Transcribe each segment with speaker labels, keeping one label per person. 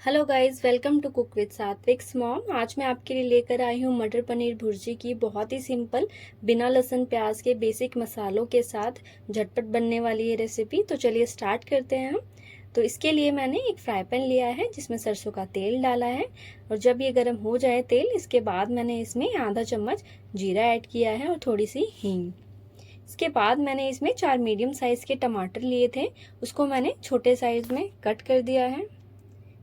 Speaker 1: Hello guys, welcome to cook with Satvik's mom. आज मैं आपके लिए लेकर आई हूँ मटर पनीर भुर्जी की बहुत ही सिंपल बिना लहसुन प्याज के बेसिक मसालों के साथ झटपट बनने वाली ये रेसिपी। तो चलिए स्टार्ट करते हैं हम। तो इसके लिए मैंने एक फ्राई पैन लिया है जिसमें सरसों का तेल डाला है और जब ये गर्म हो जाए तेल, इसके बाद मैंने इसमें आधा चम्मच जीरा ऐड किया है और थोड़ी सी हींग। इसके बाद मैंने इसमें 4 मीडियम साइज के टमाटर लिए थे, उसको मैंने छोटे साइज में कट कर दिया है।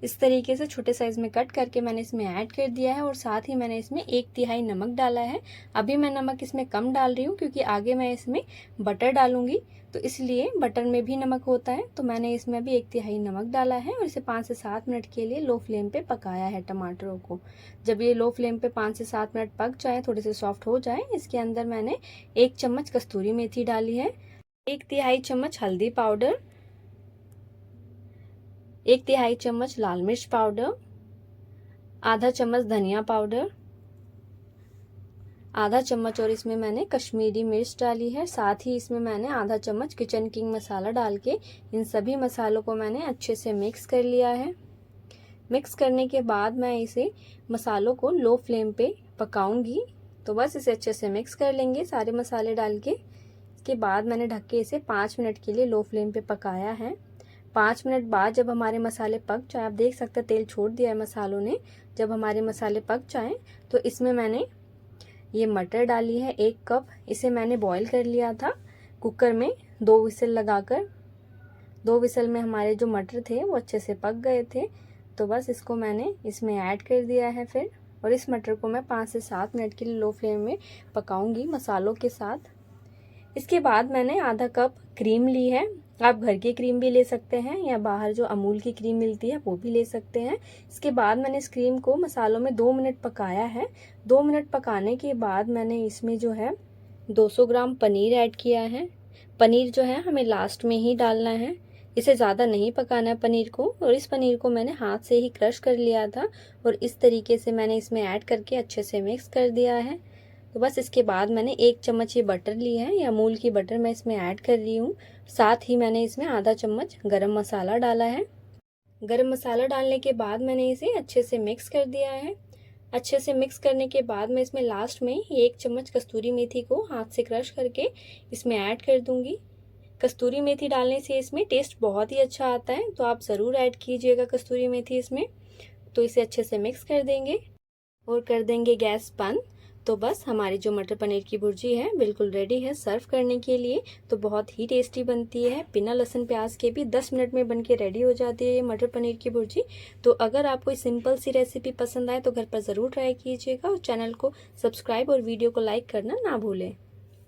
Speaker 1: इस तरीके से छोटे साइज में कट करके मैंने इसमें ऐड कर दिया है और साथ ही मैंने इसमें 1/3 नमक डाला है। अभी मैं नमक इसमें कम डाल रही हूँ क्योंकि आगे मैं इसमें बटर डालूंगी, तो इसलिए बटर में भी नमक होता है। तो मैंने इसमें अभी 1/3 नमक डाला है और इसे 5 से 7 मिनट के लिए लो फ्लेम पे पकाया है टमाटरों को। जब ये लो फ्लेम पे 5 से 7 मिनट पक जाए, थोड़े से सॉफ्ट हो जाए, इसके अंदर मैंने 1 चम्मच कस्तूरी मेथी डाली है, 1/3 चम्मच हल्दी पाउडर, 1/3 चम्मच लाल मिर्च पाउडर, आधा चम्मच धनिया पाउडर, आधा चम्मच और इसमें मैंने कश्मीरी मिर्च डाली है। साथ ही इसमें मैंने आधा चम्मच किचन किंग मसाला डाल के इन सभी मसालों को मैंने अच्छे से मिक्स कर लिया है। मिक्स करने के बाद मैं इसे मसालों को लो फ्लेम पे पकाऊंगी। तो बस इसे अच्छे से मिक्स कर लेंगे सारे मसाले डाल के। इसके बाद मैंने ढक के इसे 5 मिनट के लिए लो फ्लेम पे पकाया है। 5 मिनट बाद जब हमारे मसाले पक जाए, आप देख सकते हैं तेल छोड़ दिया है मसालों ने। जब हमारे मसाले पक जाएं तो इसमें मैंने ये मटर डाली है 1 कप। इसे मैंने बॉईल कर लिया था कुकर में 2 विसल लगाकर। 2 विसल में हमारे जो मटर थे वो अच्छे से पक गए थे। तो बस इसको मैंने इसमें ऐड कर दिया है फिर, और इस मटर को मैं 5 से 7 मिनट के लिए लो फ्लेम में पकाऊंगी मसालों के साथ। इसके बाद मैंने आधा कप क्रीम ली है। आप घर की क्रीम भी ले सकते हैं या बाहर जो अमूल की क्रीम मिलती है वो भी ले सकते हैं। इसके बाद मैंने इस क्रीम को मसालों में 2 मिनट पकाया है। 2 मिनट पकाने के बाद मैंने इसमें जो है 200 ग्राम पनीर ऐड किया है। पनीर जो है हमें लास्ट में ही डालना है, इसे ज़्यादा नहीं पकाना है पनीर को। और इस पनीर को मैंने हाथ से ही क्रश कर लिया था और इस तरीके से मैंने इसमें ऐड करके अच्छे से मिक्स कर दिया है। तो बस इसके बाद मैंने 1 चम्मच ये बटर ली है, या अमूल की बटर मैं इसमें ऐड कर रही हूँ। साथ ही मैंने इसमें आधा चम्मच गरम मसाला डाला है। गरम मसाला डालने के बाद मैंने इसे अच्छे से मिक्स कर दिया है। अच्छे से मिक्स करने के बाद मैं इसमें लास्ट में 1 चम्मच कस्तूरी मेथी को हाथ से क्रश करके इसमें ऐड कर दूंगी। कस्तूरी मेथी डालने से इसमें टेस्ट बहुत ही अच्छा आता है, तो आप ज़रूर ऐड कीजिएगा कस्तूरी मेथी इसमें। तो इसे अच्छे से मिक्स कर देंगे और कर देंगे गैस बंद। तो बस हमारी जो मटर पनीर की भुर्जी है बिल्कुल रेडी है सर्व करने के लिए। तो बहुत ही टेस्टी बनती है, बिना लहसुन प्याज के भी 10 मिनट में बनके रेडी हो जाती है ये मटर पनीर की भुर्जी। तो अगर आपको इस सिंपल सी रेसिपी पसंद आए तो घर पर ज़रूर ट्राई कीजिएगा और चैनल को सब्सक्राइब और वीडियो को लाइक करना ना भूलें।